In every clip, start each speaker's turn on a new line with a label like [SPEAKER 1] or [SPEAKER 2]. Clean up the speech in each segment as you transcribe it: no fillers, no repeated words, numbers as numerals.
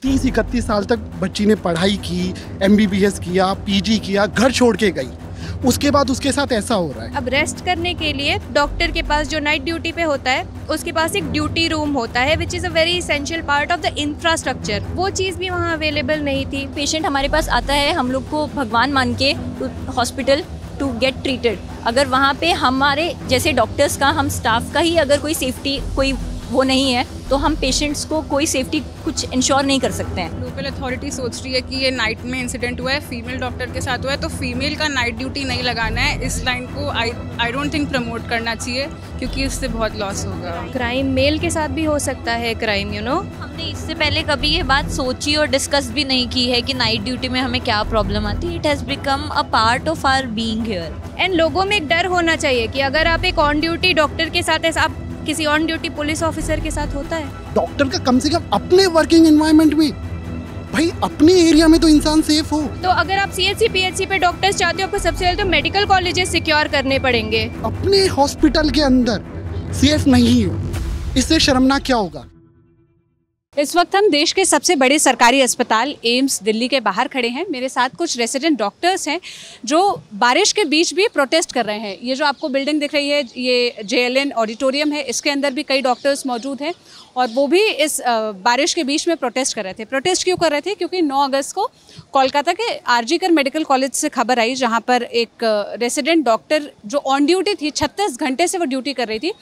[SPEAKER 1] 30-31 साल तक बच्ची ने पढ़ाई की, MBBS किया, PG किया, घर छोड़ के गई, उसके बाद उसके साथ ऐसा हो रहा है।
[SPEAKER 2] अब रेस्ट करने के लिए डॉक्टर के पास जो नाइट ड्यूटी पे होता है उसके पास एक ड्यूटी रूम होता है which is a very essential part of the infrastructure. वो चीज़ भी वहाँ अवेलेबल नहीं थी।
[SPEAKER 3] पेशेंट हमारे पास आता है, हम लोग को भगवान मान के हॉस्पिटल टू गेट ट्रीटेड। अगर वहाँ पे हमारे जैसे डॉक्टर्स का, हम स्टाफ का ही अगर कोई सेफ्टी कोई वो नहीं है तो हम पेशेंट्स को कोई सेफ्टी कुछ इंश्योर नहीं कर सकते हैं।
[SPEAKER 4] लोकल अथॉरिटी सोच रही है कि ये नाइट में इंसिडेंट हुआ है, फीमेल डॉक्टर के साथ हुआ है, तो फीमेल का नाइट ड्यूटी नहीं लगाना है। इस लाइन को आई डोंट थिंक प्रमोट करना चाहिए क्योंकि इससे बहुत लॉस होगा।
[SPEAKER 2] क्राइम मेल के साथ भी हो सकता है, क्राइम
[SPEAKER 3] हमने इससे पहले कभी ये बात सोची और डिस्कस भी नहीं की है कि नाइट ड्यूटी में हमें क्या प्रॉब्लम आती है। It has become a part of our being here.
[SPEAKER 2] And लोगों में एक डर होना चाहिए कि अगर आप एक ऑन ड्यूटी डॉक्टर के साथ ऐसा, आप किसी ऑन ड्यूटी पुलिस ऑफिसर के साथ होता है।
[SPEAKER 1] डॉक्टर का कम से कम अपने वर्किंग एनवायरनमेंट में, भाई अपने एरिया में तो इंसान सेफ हो।
[SPEAKER 2] तो अगर आप CHC PHC पे डॉक्टर्स चाहते हो, आपको सबसे पहले तो मेडिकल कॉलेजेस सिक्योर करने पड़ेंगे।
[SPEAKER 1] अपने हॉस्पिटल के अंदर सेफ नहीं हो, इससे शर्मनाक क्या होगा।
[SPEAKER 5] इस वक्त हम देश के सबसे बड़े सरकारी अस्पताल एम्स दिल्ली के बाहर खड़े हैं। मेरे साथ कुछ रेसिडेंट डॉक्टर्स हैं जो बारिश के बीच भी प्रोटेस्ट कर रहे हैं। ये जो आपको बिल्डिंग दिख रही है, ये JLN ऑडिटोरियम है, इसके अंदर भी कई डॉक्टर्स मौजूद हैं और वो भी इस बारिश के बीच में प्रोटेस्ट कर रहे थे। प्रोटेस्ट क्यों कर रहे थे? क्योंकि 9 अगस्त को कोलकाता के RG कर मेडिकल कॉलेज से खबर आई, जहाँ पर एक रेसिडेंट डॉक्टर जो ऑन ड्यूटी थी, 36 घंटे से वो ड्यूटी कर रही थी,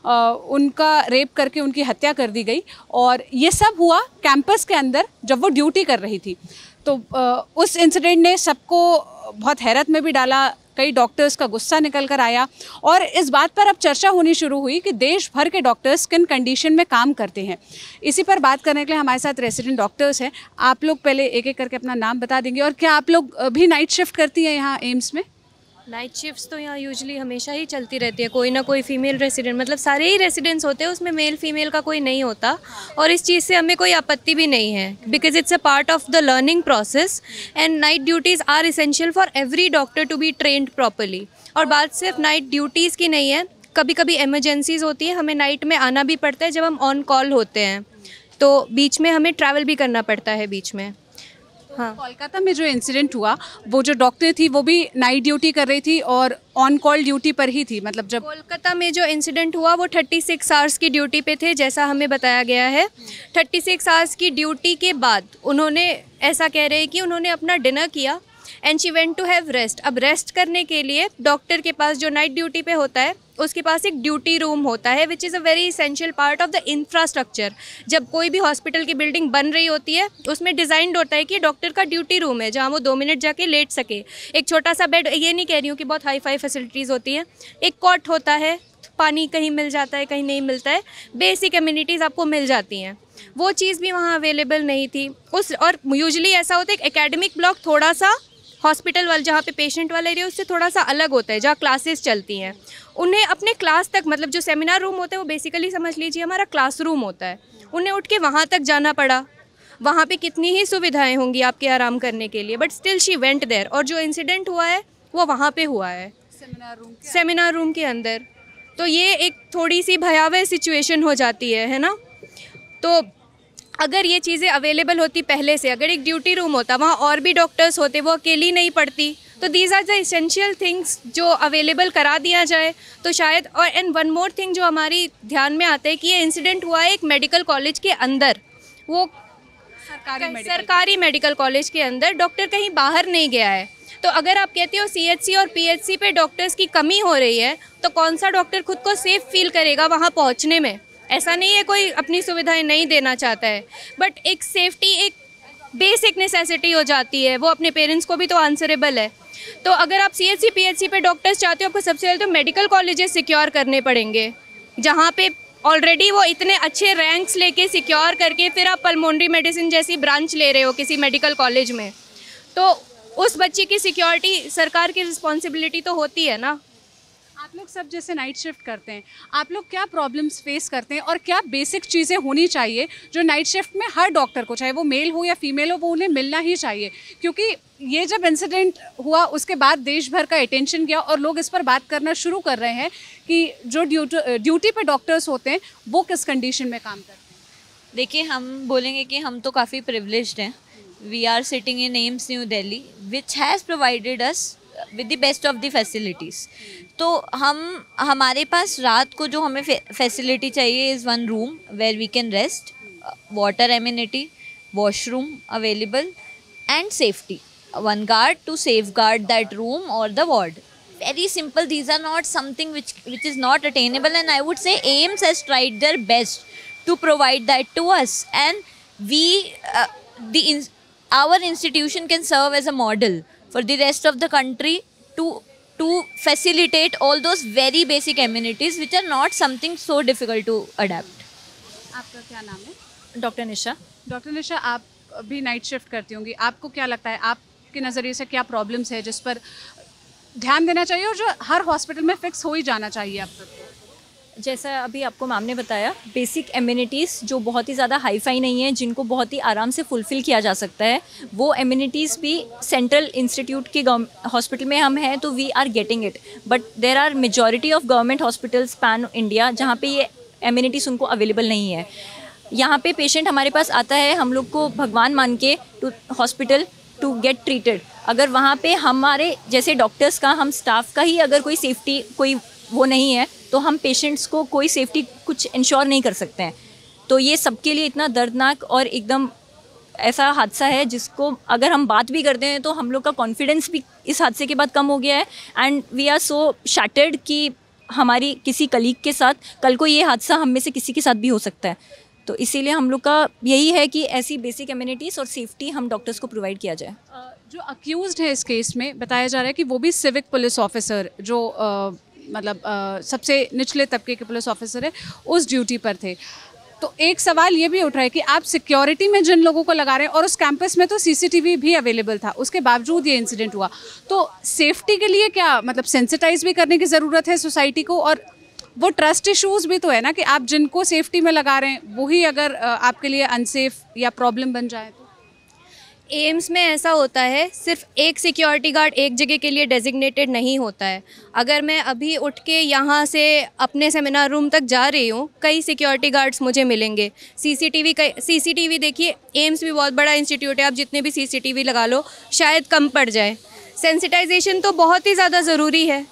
[SPEAKER 5] उनका रेप करके उनकी हत्या कर दी गई। और ये सब हुआ कैंपस के अंदर जब वो ड्यूटी कर रही थी। तो उस इंसिडेंट ने सबको बहुत हैरत में भी डाला, कई डॉक्टर्स का गुस्सा निकल कर आया और इस बात पर अब चर्चा होनी शुरू हुई कि देश भर के डॉक्टर्स किन कंडीशन में काम करते हैं। इसी पर बात करने के लिए हमारे साथ रेसिडेंट डॉक्टर्स हैं। आप लोग पहले एक एक करके अपना नाम बता देंगे और क्या आप लोग भी नाइट शिफ्ट करती हैं यहाँ एम्स में?
[SPEAKER 2] नाइट शिफ्ट्स तो यहाँ यूजुअली हमेशा ही चलती रहती है। कोई ना कोई फीमेल रेसिडेंट, मतलब सारे ही रेसिडेंट्स होते हैं, उसमें मेल फीमेल का कोई नहीं होता और इस चीज़ से हमें कोई आपत्ति भी नहीं है because it's a part of the learning process and night duties are essential for every doctor to be trained properly. और बात सिर्फ नाइट ड्यूटीज़ की नहीं है, कभी कभी एमरजेंसीज होती है, हमें नाइट में आना भी पड़ता है जब हम ऑन कॉल होते हैं, तो बीच में हमें ट्रैवल भी करना पड़ता है बीच में। हाँ,
[SPEAKER 5] कोलकाता में जो इंसिडेंट हुआ, वो जो डॉक्टर थी वो भी नाइट ड्यूटी कर रही थी और ऑन कॉल ड्यूटी पर ही थी। मतलब जब
[SPEAKER 2] कोलकाता में जो इंसिडेंट हुआ वो 36 आवर्स की ड्यूटी पे थे, जैसा हमें बताया गया है। 36 आवर्स की ड्यूटी के बाद उन्होंने, ऐसा कह रहे हैं कि उन्होंने अपना डिनर किया and she went to have rest. अब रेस्ट करने के लिए डॉक्टर के पास जो नाइट ड्यूटी पे होता है उसके पास एक ड्यूटी रूम होता है which is a very essential part of the infrastructure. जब कोई भी हॉस्पिटल की बिल्डिंग बन रही होती है उसमें डिज़ाइंड होता है कि डॉक्टर का ड्यूटी रूम है जहाँ वो 2 मिनट जाके लेट सके। एक छोटा सा बेड, ये नहीं कह रही हूँ कि बहुत हाई फाई फैसिलिटीज़ होती हैं, एक कॉट होता है, पानी कहीं मिल जाता है कहीं नहीं मिलता है, बेसिक एम्यूनिटीज़ आपको मिल जाती हैं। वो चीज़ भी वहाँ अवेलेबल नहीं थी उस। और यूजुअली ऐसा होता है कि एकेडमिक ब्लॉक थोड़ा सा हॉस्पिटल वाले, जहाँ पे पेशेंट वाला एरिया, उससे थोड़ा सा अलग होता है, जहाँ क्लासेस चलती हैं। उन्हें अपने क्लास तक, मतलब जो सेमिनार रूम होता है वो बेसिकली समझ लीजिए हमारा क्लास रूम होता है, उन्हें उठ के वहाँ तक जाना पड़ा। वहाँ पे कितनी ही सुविधाएं होंगी आपके आराम करने के लिए, but still she went there. और जो इंसिडेंट हुआ है वो वहाँ पे हुआ है, सेमिनार रूम के अंदर। तो ये एक थोड़ी सी भयावह सिचुएशन हो जाती है ना। तो अगर ये चीज़ें अवेलेबल होती पहले से, अगर एक ड्यूटी रूम होता, वहाँ और भी डॉक्टर्स होते, वो अकेली नहीं पड़ती, तो these are the essential things जो अवेलेबल करा दिया जाए तो शायद। और एंड वन मोर थिंग जो हमारी ध्यान में आता है कि ये इंसिडेंट हुआ है एक मेडिकल कॉलेज के अंदर, वो सरकारी मेडिकल कॉलेज के अंदर, डॉक्टर कहीं बाहर नहीं गया है। तो अगर आप कहते हो CHC और PHC पे डॉक्टर्स की कमी हो रही है, तो कौन सा डॉक्टर खुद को सेफ फील करेगा वहाँ पहुँचने में? ऐसा नहीं है कोई अपनी सुविधाएं नहीं देना चाहता है, बट एक सेफ्टी एक बेसिक नेसेसिटी हो जाती है, वो अपने पेरेंट्स को भी तो आंसरेबल है। तो अगर आप CHC PHC पे डॉक्टर्स चाहते हो, आपको सबसे पहले तो मेडिकल कॉलेजेस सिक्योर करने पड़ेंगे, जहाँ पे ऑलरेडी वो इतने अच्छे रैंक्स लेके सिक्योर करके फिर आप पल्मोनरी मेडिसिन जैसी ब्रांच ले रहे हो किसी मेडिकल कॉलेज में, तो उस बच्चे की सिक्योरिटी सरकार की रिस्पॉन्सिबिलिटी तो होती है ना।
[SPEAKER 5] आप लोग सब जैसे नाइट शिफ्ट करते हैं, आप लोग क्या प्रॉब्लम्स फेस करते हैं और क्या बेसिक चीज़ें होनी चाहिए जो नाइट शिफ्ट में हर डॉक्टर को, चाहे वो मेल हो या फीमेल हो, वो उन्हें मिलना ही चाहिए? क्योंकि ये जब इंसिडेंट हुआ उसके बाद देश भर का अटेंशन गया और लोग इस पर बात करना शुरू कर रहे हैं कि जो ड्यूटी पे डॉक्टर्स होते हैं वो किस कंडीशन में काम करते हैं।
[SPEAKER 3] देखिए, हम बोलेंगे कि हम तो काफ़ी प्रिविलेज्ड हैं. We are sitting in AIIMS New Delhi which has provided us with the best of the facilities. तो हमारे पास रात को जो हमें फैसिलिटी चाहिए is one room where we can rest, water amenity, washroom available and safety. One guard to safeguard that room or the ward. Very simple. These are not something which is not attainable, and I would say AIIMS has tried their best to provide that to us, and our institution can serve as a model for the rest of the country to facilitate all those very basic amenities which are not something so difficult to adapt.
[SPEAKER 5] आपका क्या नाम है?
[SPEAKER 3] Dr. Nisha.
[SPEAKER 5] Doctor निशा, आप भी night shift करती होंगी, आपको क्या लगता है आपके नज़रिए से क्या प्रॉब्लम्स है जिस पर ध्यान देना चाहिए और जो हर हॉस्पिटल में फिक्स हो ही जाना चाहिए अब तक?
[SPEAKER 3] जैसा अभी आपको मैम ने बताया, बेसिक एमिनिटीज़ जो बहुत ही ज़्यादा हाई फाई नहीं है, जिनको बहुत ही आराम से फुलफ़िल किया जा सकता है, वो एमिनिटीज़ भी सेंट्रल इंस्टीट्यूट के हॉस्पिटल में हम हैं तो we are getting it. But there are majority of government hospitals pan India जहाँ पे ये एमिनिटीज़ उनको अवेलेबल नहीं है. यहाँ पे पेशेंट हमारे पास आता है, हम लोग को भगवान मान के to hospital to get treated. अगर वहाँ पे हमारे जैसे डॉक्टर्स का, हम स्टाफ का ही अगर कोई सेफ्टी कोई वो नहीं है तो हम पेशेंट्स को कोई सेफ्टी कुछ इंश्योर नहीं कर सकते हैं. तो ये सबके लिए इतना दर्दनाक और एकदम ऐसा हादसा है जिसको अगर हम बात भी करते हैं तो हम लोग का कॉन्फिडेंस भी इस हादसे के बाद कम हो गया है. And we are so shattered कि हमारी किसी कलीग के साथ कल को ये हादसा हम में से किसी के साथ भी हो सकता है. तो इसीलिए हम लोग का यही है कि ऐसी बेसिक एमिनिटीज़ और सेफ्टी हम डॉक्टर्स को प्रोवाइड किया जाए.
[SPEAKER 5] जो अक्यूज्ड है इस केस में बताया जा रहा है कि वो भी सिविक पुलिस ऑफिसर जो मतलब सबसे निचले तबके के पुलिस ऑफिसर है, उस ड्यूटी पर थे. तो एक सवाल ये भी उठ रहा है कि आप सिक्योरिटी में जिन लोगों को लगा रहे हैं और उस कैंपस में तो सीसीटीवी भी अवेलेबल था, उसके बावजूद ये इंसिडेंट हुआ. तो सेफ्टी के लिए क्या मतलब सेंसिटाइज भी करने की ज़रूरत है सोसाइटी को, और वो ट्रस्ट इश्यूज़ भी तो है ना कि आप जिनको सेफ्टी में लगा रहे हैं वही अगर आपके लिए अनसेफ या प्रॉब्लम बन जाए तो.
[SPEAKER 2] एम्स में ऐसा होता है, सिर्फ एक सिक्योरिटी गार्ड एक जगह के लिए डेजिग्नेटेड नहीं होता है. अगर मैं अभी उठ के यहाँ से अपने सेमिनार रूम तक जा रही हूँ, कई सिक्योरिटी गार्ड्स मुझे मिलेंगे. सीसीटीवी देखिए, एम्स भी बहुत बड़ा इंस्टीट्यूट है, आप जितने भी सीसीटीवी लगा लो शायद कम पड़ जाए. सेंसिटाइजेशन तो बहुत ही ज़्यादा ज़रूरी है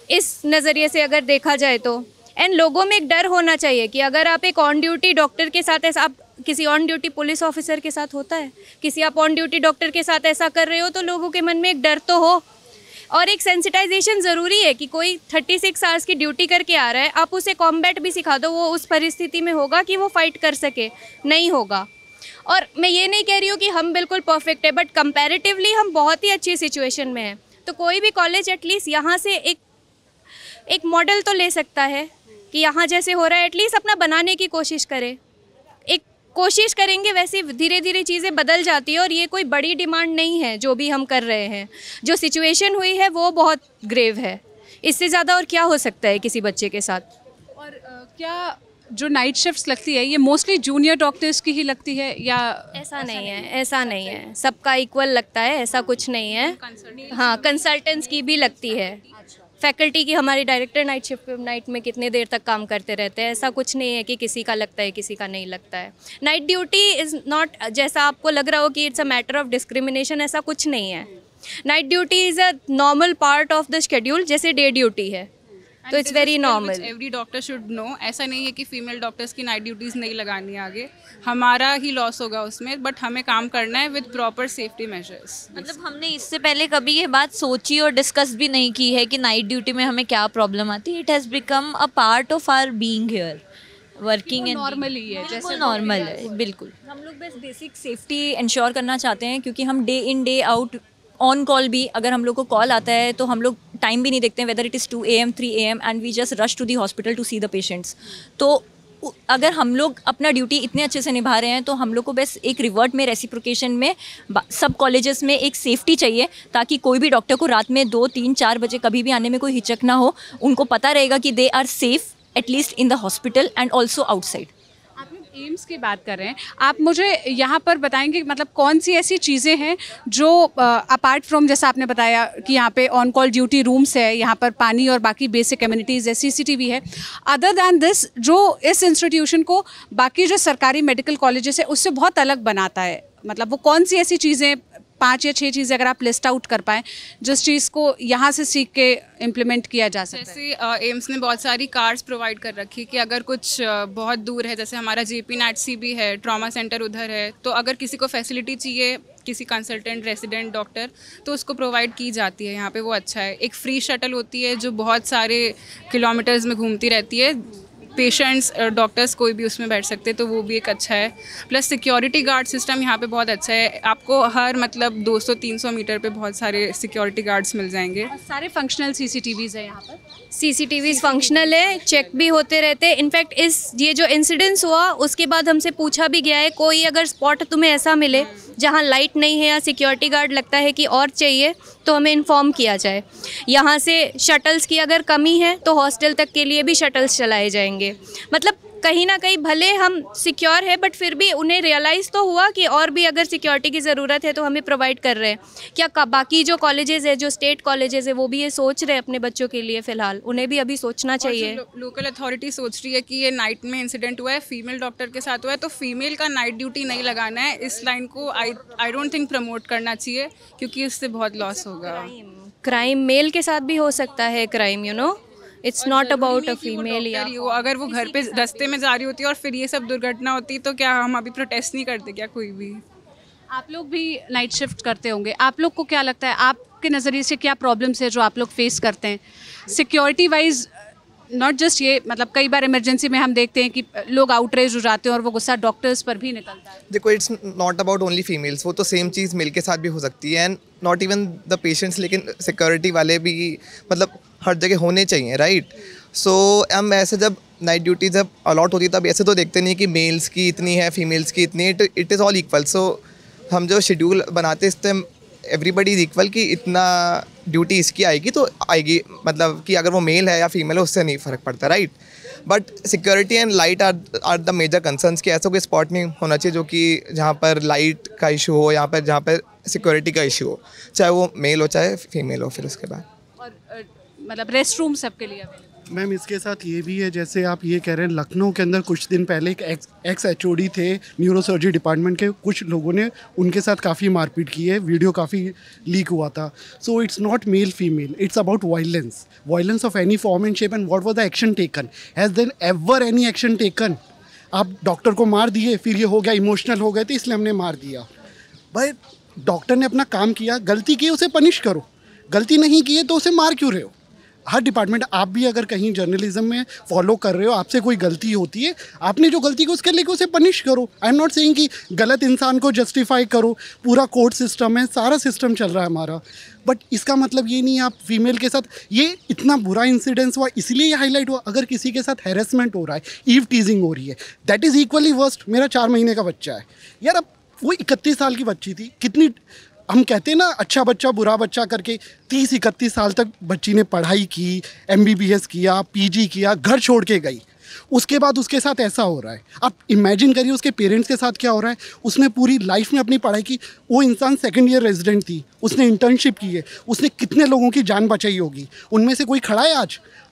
[SPEAKER 2] इस नज़रिए से अगर देखा जाए तो. एंड लोगों में एक डर होना चाहिए कि अगर आप एक ऑन ड्यूटी डॉक्टर के साथ ऐसा, आप किसी ऑन ड्यूटी पुलिस ऑफिसर के साथ होता है, किसी आप ऑन ड्यूटी डॉक्टर के साथ ऐसा कर रहे हो तो लोगों के मन में एक डर तो हो. और एक सेंसिटाइजेशन ज़रूरी है कि कोई 36 आवर्स की ड्यूटी करके आ रहा है, आप उसे कॉम्बैट भी सिखा दो, वो उस परिस्थिति में होगा कि वो फाइट कर सके, नहीं होगा. और मैं ये नहीं कह रही हूँ कि हम बिल्कुल परफेक्ट है, बट कंपैरेटिवली हम बहुत ही अच्छी सिचुएशन में हैं. तो कोई भी कॉलेज एटलीस्ट यहाँ से एक मॉडल तो ले सकता है कि यहाँ जैसे हो रहा है एटलीस्ट अपना बनाने की कोशिश करे. एक कोशिश करेंगे, वैसे धीरे धीरे चीज़ें बदल जाती है. और ये कोई बड़ी डिमांड नहीं है जो भी हम कर रहे हैं. जो सिचुएशन हुई है वो बहुत ग्रेव है, इससे ज़्यादा और क्या हो सकता है किसी बच्चे के साथ.
[SPEAKER 5] और क्या जो नाइट शिफ्ट्स लगती है ये मोस्टली जूनियर डॉक्टर्स की ही लगती है या
[SPEAKER 2] ऐसा नहीं है? ऐसा नहीं है, सबका इक्वल लगता है, ऐसा कुछ नहीं है. हाँ, कंसल्टेंट्स की भी लगती है. फैकल्टी की, हमारी डायरेक्टर नाइट में कितने देर तक काम करते रहते हैं. ऐसा कुछ नहीं है कि किसी का लगता है किसी का नहीं लगता है. नाइट ड्यूटी इज़ नॉट, जैसा आपको लग रहा हो कि it's a matter of discrimination, ऐसा कुछ नहीं है. Night duty is a normal part of the schedule, जैसे डे ड्यूटी है. तो it's very normal.
[SPEAKER 4] Every doctor should know. ऐसा नहीं है कि फीमेल डॉक्टर्स की नाइट ड्यूटीज़ नहीं लगानी है, आगे हमारा ही लॉस होगा उसमें, बट हमें काम करना है विद प्रॉपर सेफ्टी मेजर्स.
[SPEAKER 3] मतलब हमने इससे पहले कभी ये बात सोची और डिस्कस भी नहीं की है कि नाइट ड्यूटी में हमें क्या प्रॉब्लम आती है. It has become a part of our being here working and
[SPEAKER 5] normally है, जैसे
[SPEAKER 3] नॉर्मल है. बिल्कुल, हम लोग बस बेसिक सेफ्टी इंश्योर करना चाहते हैं क्योंकि हम day in day out on call भी, अगर हम लोग को कॉल आता है तो हम लोग टाइम भी नहीं देखते हैं, whether it is 2 AM 3 AM, and we just rush to the hospital to see the patients. तो अगर हम लोग अपना ड्यूटी इतने अच्छे से निभा रहे हैं तो हम लोग को बस एक रिवर्ट में, रेसिप्रोकेशन में सब कॉलेजेस में एक सेफ्टी चाहिए ताकि कोई भी डॉक्टर को रात में 2 3 4 बजे कभी भी आने में कोई हिचक ना हो. उनको पता रहेगा कि they are safe at least in the hospital and also outside.
[SPEAKER 5] आपने एम्स की बात कर रहे हैं, आप मुझे यहाँ पर बताएंगे मतलब कौन सी ऐसी चीज़ें हैं जो अपार्ट फ्रॉम जैसा आपने बताया कि यहाँ पे ऑन कॉल ड्यूटी रूम्स है, यहाँ पर पानी और बाकी बेसिक एमिनिटीज़ है, सीसीटीवी है, अदर दैन दिस जो इस इंस्टीट्यूशन को बाकी जो सरकारी मेडिकल कॉलेजेस है उससे बहुत अलग बनाता है, मतलब वो कौन सी ऐसी चीज़ें 5 या 6 चीज़ें अगर आप लिस्ट आउट कर पाएँ जिस चीज़ को यहाँ से सीख के इम्प्लीमेंट किया जा सकता है?
[SPEAKER 4] जैसे एम्स ने बहुत सारी कार्स प्रोवाइड कर रखी कि अगर कुछ बहुत दूर है, जैसे हमारा JP NATC भी है, ट्रॉमा सेंटर उधर है, तो अगर किसी को फैसिलिटी चाहिए, किसी कंसल्टेंट, रेसिडेंट डॉक्टर, तो उसको प्रोवाइड की जाती है यहाँ पे, वो अच्छा है। एक फ्री शटल होती है जो बहुत सारे किलोमीटर्स में घूमती रहती है, पेशेंट्स डॉक्टर्स कोई भी उसमें बैठ सकते हैं, तो वो भी एक अच्छा है। प्लस सिक्योरिटी गार्ड सिस्टम यहाँ पे बहुत अच्छा है, आपको हर मतलब 200-300 मीटर पे बहुत सारे सिक्योरिटी गार्ड्स मिल जाएंगे।
[SPEAKER 5] सारे फंक्शनल CCTVs है यहाँ पर,
[SPEAKER 2] CCTVs फंक्शनल है, चेक भी होते रहते हैं। इनफैक्ट ये जो इंसिडेंस हुआ उसके बाद हमसे पूछा भी गया है, कोई अगर स्पॉट तुम्हें ऐसा मिले जहाँ लाइट नहीं है या सिक्योरिटी गार्ड लगता है कि और चाहिए तो हमें इन्फॉर्म किया जाए। यहाँ से शटल्स की अगर कमी है तो हॉस्टल तक के लिए भी शटल्स चलाए जाएंगे। मतलब कहीं ना कहीं भले हम सिक्योर है बट फिर भी उन्हें रियलाइज़ तो हुआ कि और भी अगर सिक्योरिटी की ज़रूरत है तो हमें प्रोवाइड कर रहे हैं। क्या बाकी जो कॉलेजेस है, जो स्टेट कॉलेजेस है, वो भी ये सोच रहे हैं अपने बच्चों के लिए? फ़िलहाल उन्हें भी अभी सोचना चाहिए।
[SPEAKER 4] लोकल अथॉरिटी सोच रही है कि ये नाइट में इंसिडेंट हुआ है, फीमेल डॉक्टर के साथ हुआ है, तो फीमेल का नाइट ड्यूटी नहीं लगाना है। इस लाइन को आई डोंट थिंक प्रमोट करना चाहिए क्योंकि इससे बहुत लॉस होगा।
[SPEAKER 2] क्राइम मेल के साथ भी हो सकता है, crime it's not about a female. या
[SPEAKER 4] अगर वो घर पे रास्ते में जा रही होती है और फिर ये सब दुर्घटना होती तो क्या हम अभी प्रोटेस्ट नहीं करते क्या कोई भी?
[SPEAKER 5] आप लोग भी नाइट शिफ्ट करते होंगे, आप लोग को क्या लगता है आपके नज़रिए से क्या प्रॉब्लम्स है जो आप लोग फेस करते हैं सिक्योरिटी वाइज? नॉट जस्ट ये, मतलब कई बार इमरजेंसी में हम देखते हैं कि लोग आउटरेज हो जाते हैं और वो गुस्सा डॉक्टर्स पर भी निकलता है।
[SPEAKER 6] देखो, it's not about only females, वो तो सेम चीज़ मेल के साथ भी हो सकती है, and not even the patients, लेकिन सिक्योरिटी वाले भी मतलब हर जगह होने चाहिए, राइट? सो हम ऐसे जब नाइट ड्यूटी जब अलॉट होती है तब ऐसे तो देखते नहीं कि मेल्स की इतनी है, फीमेल्स की इतनी, इट इज़ ऑल इक्वल। सो हम जो शेड्यूल बनाते इस टाइम एवरीबडी इज़ इक्वल कि इतना ड्यूटी इसकी आएगी तो आएगी, मतलब कि अगर वो मेल है या फीमेल है उससे नहीं फ़र्क पड़ता, right? But security and light are the major concerns कि ऐसा कोई स्पॉट नहीं होना चाहिए जो कि जहाँ पर लाइट का इशू हो, जहाँ पर सिक्योरिटी का इशू हो, चाहे वो मेल हो चाहे फीमेल हो। फिर उसके बाद
[SPEAKER 5] और मतलब रेस्ट रूम सबके लिए अवेलेबल?
[SPEAKER 1] मैम इसके साथ ये भी है, जैसे आप ये कह रहे हैं, लखनऊ के अंदर कुछ दिन पहले एक एक्स HOD थे न्यूरोसर्जरी डिपार्टमेंट के, कुछ लोगों ने उनके साथ काफ़ी मारपीट की है, वीडियो काफ़ी लीक हुआ था। So it's not male female, it's about violence of any form and shape, and what was the action taken, has their ever any action taken? आप डॉक्टर को मार दिए, फिर ये हो गया इमोशनल हो गए थे इसलिए हमने मार दिया। भाई डॉक्टर ने अपना काम किया, गलती की उसे पनिश करो, गलती नहीं की है तो उसे मार क्यों रहे हो? हर डिपार्टमेंट, आप भी अगर कहीं जर्नलिज्म में फॉलो कर रहे हो, आपसे कोई गलती होती है, आपने जो गलती की उसके लेके उसे पनिश करो। आई एम नॉट सेइंग कि गलत इंसान को जस्टिफाई करो, पूरा कोर्ट सिस्टम है, सारा सिस्टम चल रहा है हमारा, बट इसका मतलब ये नहीं आप फीमेल के साथ ये इतना बुरा इंसिडेंस हुआ इसलिए ये हाईलाइट हुआ। अगर किसी के साथ हैरेसमेंट हो रहा है, ईव टीजिंग हो रही है, दैट इज़ इक्वली वर्स्ट। मेरा 4 महीने का बच्चा है यार, अब वो 31 साल की बच्ची थी, कितनी हम कहते हैं ना अच्छा बच्चा बुरा बच्चा करके, 30-31 साल तक बच्ची ने पढ़ाई की, MBBS किया, PG किया, घर छोड़ के गई, उसके बाद उसके साथ ऐसा हो रहा है। आप इमेजिन करिए उसके पेरेंट्स के साथ क्या हो रहा है। उसने पूरी लाइफ में अपनी पढ़ाई की, वो इंसान 2nd ईयर रेजिडेंट थी, उसने इंटर्नशिप की है, उसने कितने लोगों की जान बचाई होगी, उनमें से कोई खड़ा है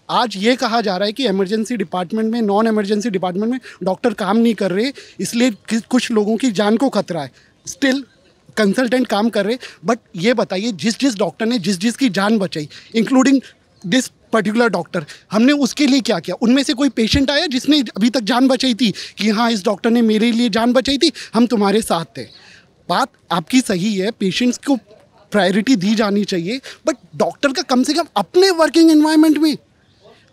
[SPEAKER 1] आज ये कहा जा रहा है कि इमरजेंसी डिपार्टमेंट में, नॉन इमरजेंसी डिपार्टमेंट में डॉक्टर काम नहीं कर रहे इसलिए कुछ लोगों की जान को खतरा है। स्टिल कंसल्टेंट काम कर रहे, बट ये बताइए जिस डॉक्टर ने जिस की जान बचाई, इंक्लूडिंग दिस पर्टिकुलर डॉक्टर, हमने उसके लिए क्या किया? उनमें से कोई पेशेंट आया जिसने अभी तक जान बचाई थी कि हाँ इस डॉक्टर ने मेरे लिए जान बचाई थी, हम तुम्हारे साथ थे? बात आपकी सही है, पेशेंट्स को प्रायोरिटी दी जानी चाहिए, बट डॉक्टर का कम से कम अपने वर्किंग एनवायरनमेंट में,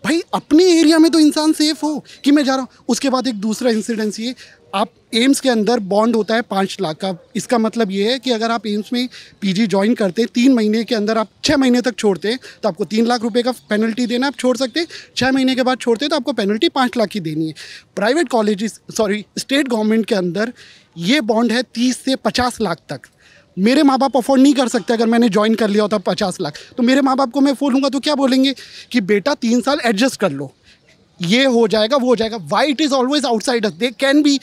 [SPEAKER 1] भाई अपने एरिया में तो इंसान सेफ हो कि मैं जा रहा हूँ। उसके बाद एक दूसरा इंसिडेंस, ये आप एम्स के अंदर बॉन्ड होता है 5 लाख का। इसका मतलब ये है कि अगर आप एम्स में PG ज्वाइन करते हैं, 3 महीने के अंदर आप 6 महीने तक छोड़ते हैं तो आपको 3 लाख रुपए का पेनल्टी देना, आप छोड़ सकते हैं। 6 महीने के बाद छोड़ते हैं तो आपको पेनल्टी 5 लाख की देनी है। प्राइवेट कॉलेजेस, स्टेट गवर्नमेंट के अंदर ये बॉन्ड है 30 से 50 लाख तक। मेरे माँ बाप अफोर्ड नहीं कर सकते, अगर मैंने ज्वाइन कर लिया होता 50 लाख, तो मेरे माँ बाप को मैं बोलूँगा तो क्या बोलेंगे कि बेटा 3 साल एडजस्ट कर लो, ये हो जाएगा वो हो जाएगा। Why it is always outsiders, they can be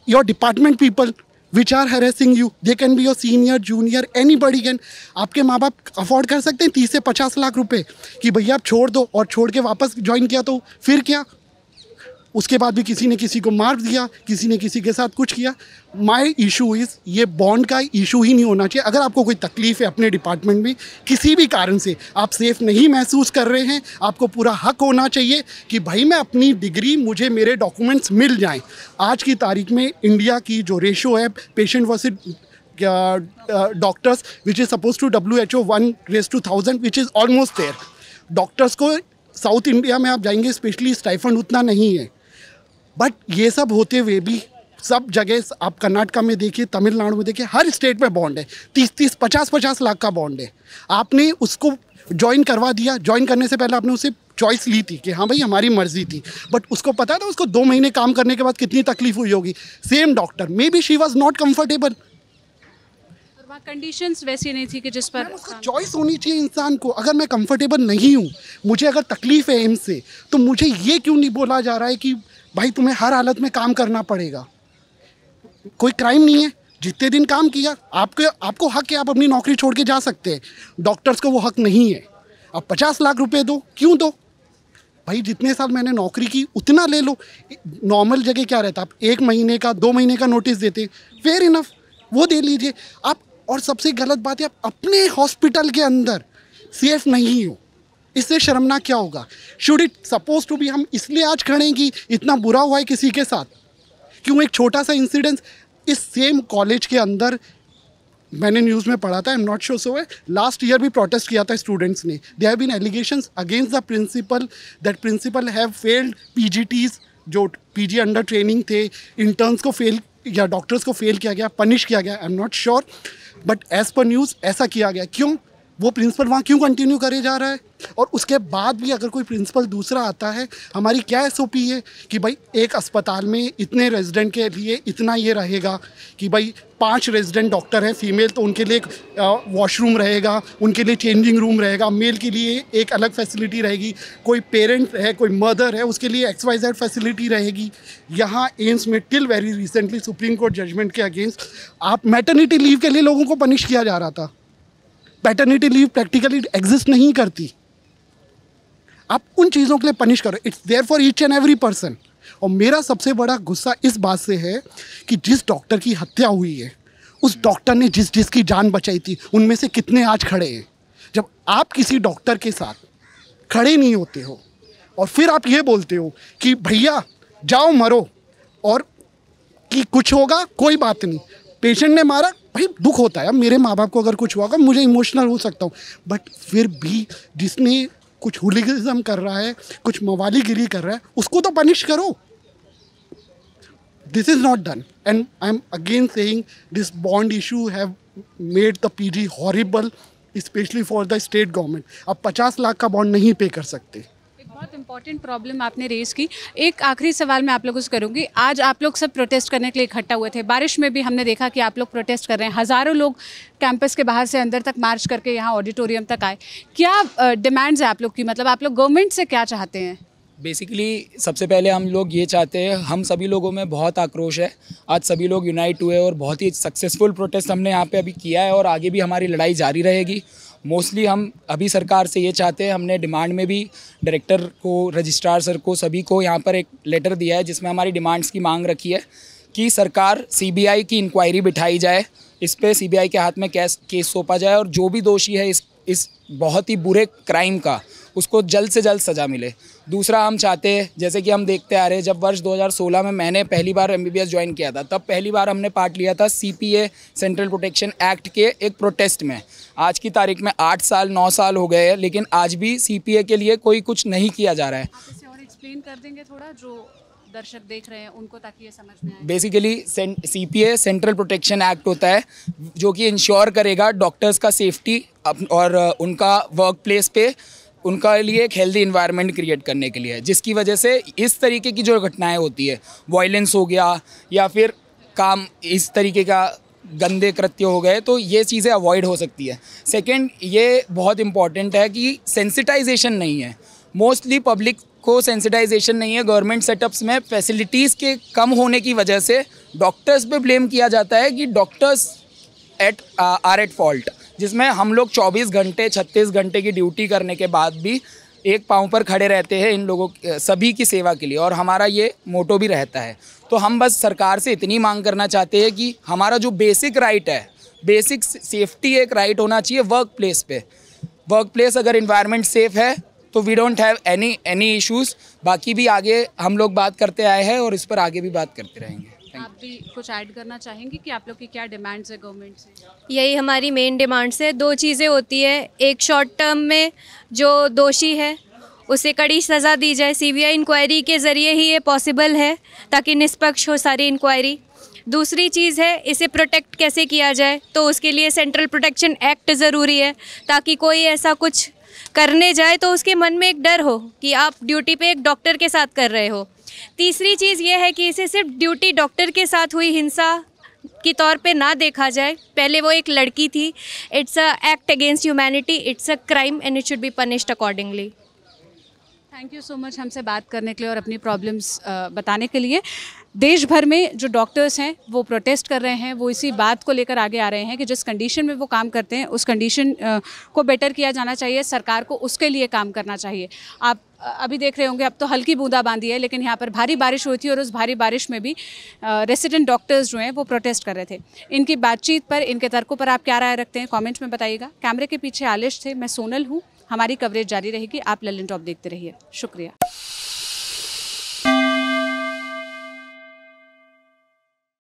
[SPEAKER 1] your department people which are harassing you. They can be your senior, junior, anybody can. आपके माँ बाप अफोर्ड कर सकते हैं 30 से 50 लाख रुपए कि भैया आप छोड़ दो, और छोड़ के वापस ज्वाइन किया तो फिर क्या? उसके बाद भी किसी ने किसी को मार दिया, किसी ने किसी के साथ कुछ किया. माई इशू इज़ ये बॉन्ड का इशू ही नहीं होना चाहिए. अगर आपको कोई तकलीफ़ है अपने डिपार्टमेंट में, किसी भी कारण से आप सेफ़ नहीं महसूस कर रहे हैं, आपको पूरा हक होना चाहिए कि भाई मैं अपनी डिग्री, मुझे मेरे डॉक्यूमेंट्स मिल जाएं. आज की तारीख में इंडिया की जो रेशो है patient versus doctors which is suppose to WHO 1:1000 which is almost there. Doctors को साउथ इंडिया में आप जाएंगे स्पेशली स्टाइफंड उतना नहीं है. बट ये सब होते हुए भी सब जगह आप कर्नाटका में देखिए, तमिलनाडु में देखिए, हर स्टेट में बॉन्ड है. 30-30, 50-50 लाख का बॉन्ड है. आपने उसको ज्वाइन करवा दिया. ज्वाइन करने से पहले आपने उससे चॉइस ली थी कि हाँ भाई हमारी मर्जी थी, बट उसको पता था उसको 2 महीने काम करने के बाद कितनी तकलीफ हुई होगी. Same doctor, may be she was not comfortable.
[SPEAKER 5] वहाँ कंडीशंस वैसी नहीं थी कि जिस पर
[SPEAKER 1] उसको चॉइस होनी चाहिए इंसान को. अगर मैं कंफर्टेबल नहीं हूँ, मुझे अगर तकलीफ है एम्स से, तो मुझे ये क्यों नहीं बोला जा रहा है कि भाई तुम्हें हर हालत में काम करना पड़ेगा? कोई क्राइम नहीं है. जितने दिन काम किया आपको हक है, आप अपनी नौकरी छोड़ के जा सकते हैं. डॉक्टर्स को वो हक नहीं है. आप 50 लाख रुपए दो, क्यों दो भाई? जितने साल मैंने नौकरी की उतना ले लो. नॉर्मल जगह क्या रहता, आप 1 महीने का 2 महीने का नोटिस देते, फेयर इनफ, वो दे लीजिए आप. और सबसे गलत बात है, आप अपने हॉस्पिटल के अंदर सेफ नहीं हो. इससे शर्मनाक क्या होगा? Should it suppose to be हम इसलिए आज खड़े हैं कि इतना बुरा हुआ है किसी के साथ? क्यों? एक छोटा सा इंसिडेंस इस सेम कॉलेज के अंदर मैंने न्यूज़ में पढ़ा था, I am not sure so है, लास्ट ईयर भी प्रोटेस्ट किया था स्टूडेंट्स ने. They have been allegations against the principal that principal have failed PGTs, जो PG अंडर ट्रेनिंग थे, इंटर्न्स को फेल या डॉक्टर्स को फेल किया गया, पनिश किया गया. I am not sure, but as per news ऐसा किया गया. क्यों? वो प्रिंसिपल वहाँ क्यों कंटिन्यू करे जा रहा है? और उसके बाद भी अगर कोई प्रिंसिपल दूसरा आता है, हमारी क्या SOP है कि भाई एक अस्पताल में इतने रेजिडेंट के लिए इतना ये रहेगा कि भाई 5 रेजिडेंट डॉक्टर हैं फीमेल, तो उनके लिए वॉशरूम रहेगा, उनके लिए चेंजिंग रूम रहेगा. मेल के लिए एक अलग फैसिलिटी रहेगी. कोई पेरेंट है, कोई मदर है, उसके लिए XYZ फैसिलिटी रहेगी. यहाँ एम्स में till very recently supreme court judgement के अगेंस्ट आप मैटरनिटी लीव के लिए लोगों को पनिश किया जा रहा था. पैटर्निटी लीव प्रैक्टिकली एग्जिस्ट नहीं करती. आप उन चीज़ों के लिए पनिश करो. It's there for each and every person. और मेरा सबसे बड़ा गुस्सा इस बात से है कि जिस डॉक्टर की हत्या हुई है, उस डॉक्टर ने जिसकी जान बचाई थी, उनमें से कितने आज खड़े हैं? जब आप किसी डॉक्टर के साथ खड़े नहीं होते हो और फिर आप ये बोलते हो कि भैया जाओ मरो, और कि कुछ होगा, कोई बात नहीं, पेशेंट ने मारा, भाई दुख होता है. मेरे माँ बाप को अगर कुछ हुआ होगा, मुझे इमोशनल हो सकता हूँ, बट फिर भी जिसने कुछ हुलिगनिज्म कर रहा है, कुछ मवालीगिरी कर रहा है, उसको तो पनिश करो. This is not done, and I am again saying this bond issue have made the PG horrible, specially for the state government. अब 50 लाख का बॉन्ड नहीं पे कर सकते.
[SPEAKER 5] बहुत इंपॉर्टेंट प्रॉब्लम आपने रेज की. एक आखिरी सवाल मैं आप लोगों से करूंगी. आज आप लोग सब प्रोटेस्ट करने के लिए इकट्ठा हुए थे. बारिश में भी हमने देखा कि आप लोग प्रोटेस्ट कर रहे हैं. हज़ारों लोग कैंपस के बाहर से अंदर तक मार्च करके यहाँ ऑडिटोरियम तक आए. क्या डिमांड्स है आप लोग की? मतलब आप लोग गवर्नमेंट से क्या चाहते हैं?
[SPEAKER 7] बेसिकली सबसे पहले हम लोग ये चाहते हैं, हम सभी लोगों में बहुत आक्रोश है. आज सभी लोग यूनाइट हुए और बहुत ही सक्सेसफुल प्रोटेस्ट हमने यहाँ पे अभी किया है, और आगे भी हमारी लड़ाई जारी रहेगी. मोस्टली हम अभी सरकार से ये चाहते हैं, हमने डिमांड में भी डायरेक्टर को, रजिस्ट्रार सर को, सभी को यहाँ पर एक लेटर दिया है जिसमें हमारी डिमांड्स की मांग रखी है कि सरकार CBI की इंक्वायरी बिठाई जाए, इस पे CBI के हाथ में केस सौंपा जाए, और जो भी दोषी है इस बहुत ही बुरे क्राइम का, उसको जल्द से जल्द सज़ा मिले. दूसरा हम चाहते हैं, जैसे कि हम देखते आ रहे हैं, जब वर्ष 2016 में मैंने पहली बार MBBS ज्वाइन किया था, तब पहली बार हमने पार्ट लिया था CPA सेंट्रल प्रोटेक्शन एक्ट के एक प्रोटेस्ट में. आज की तारीख में 8 साल 9 साल हो गए हैं, लेकिन आज भी CPA के लिए कोई कुछ नहीं किया जा रहा है.
[SPEAKER 5] आप इसे और एक्सप्लेन कर देंगे थोड़ा, जो दर्शक देख रहे हैं उनको, ताकि ये समझ में आए?
[SPEAKER 7] Basically CPA central protection act होता है जो कि इंश्योर करेगा डॉक्टर्स का सेफ्टी और उनका वर्क प्लेस पे उनका लिए एक हेल्दी इन्वायरमेंट क्रिएट करने के लिए, जिसकी वजह से इस तरीके की जो घटनाएं होती है, वायलेंस हो गया या फिर काम इस तरीके का गंदे कृत्य हो गए, तो ये चीज़ें अवॉइड हो सकती है. सेकंड, ये बहुत इंपॉर्टेंट है कि सेंसिटाइजेशन नहीं है. मोस्टली पब्लिक को सेंसिटाइजेशन नहीं है. गवर्नमेंट सेटअप्स में फैसिलिटीज़ के कम होने की वजह से डॉक्टर्स पे ब्लेम किया जाता है कि डॉक्टर्स आर एट फॉल्ट, जिसमें हम लोग 24 घंटे 36 घंटे की ड्यूटी करने के बाद भी एक पाँव पर खड़े रहते हैं इन लोगों सभी की सेवा के लिए, और हमारा ये मोटो भी रहता है। तो हम बस सरकार से इतनी मांग करना चाहते हैं कि हमारा जो बेसिक राइट है, बेसिक सेफ्टी एक राइट होना चाहिए वर्क प्लेस पे। वर्क प्लेस अगर इन्वायरमेंट सेफ है तो we don't have any issues. बाकी भी आगे हम लोग बात करते आए हैं और इस पर आगे भी बात करते रहेंगे।
[SPEAKER 5] आप भी कुछ ऐड करना चाहेंगे कि आप लोग की क्या डिमांड्स है गवर्नमेंट से?
[SPEAKER 2] यही हमारी मेन डिमांड्स है। दो चीज़ें होती है, एक शॉर्ट टर्म में जो दोषी है उसे कड़ी सज़ा दी जाए, सीबीआई इंक्वायरी के ज़रिए ही ये पॉसिबल है ताकि निष्पक्ष हो सारी इंक्वायरी। दूसरी चीज़ है इसे प्रोटेक्ट कैसे किया जाए, तो उसके लिए सेंट्रल प्रोटेक्शन एक्ट ज़रूरी है ताकि कोई ऐसा कुछ करने जाए तो उसके मन में एक डर हो कि आप ड्यूटी पे एक डॉक्टर के साथ कर रहे हो। तीसरी चीज़ ये है कि इसे सिर्फ ड्यूटी डॉक्टर के साथ हुई हिंसा की तौर पे ना देखा जाए। पहले वो एक लड़की थी, it's a act against humanity, it's a crime and it should be punished accordingly.
[SPEAKER 5] Thank you so much हमसे बात करने के लिए और अपनी प्रॉब्लम्स बताने के लिए। देश भर में जो डॉक्टर्स हैं वो प्रोटेस्ट कर रहे हैं, वो इसी बात को लेकर आगे आ रहे हैं कि जिस कंडीशन में वो काम करते हैं उस कंडीशन को बेटर किया जाना चाहिए, सरकार को उसके लिए काम करना चाहिए। आप अभी देख रहे होंगे अब तो हल्की बूंदाबांदी है, लेकिन यहाँ पर भारी बारिश हुई थी और उस भारी बारिश में भी रेसिडेंट डॉक्टर्स जो हैं वो प्रोटेस्ट कर रहे थे। इनकी बातचीत पर, इनके तर्कों पर आप क्या राय रखते हैं कमेंट में बताइएगा। कैमरे के पीछे आलिश थे, मैं सोनल हूँ। हमारी कवरेज जारी रहेगी, आप लल्लन टॉप देखते रहिए। शुक्रिया।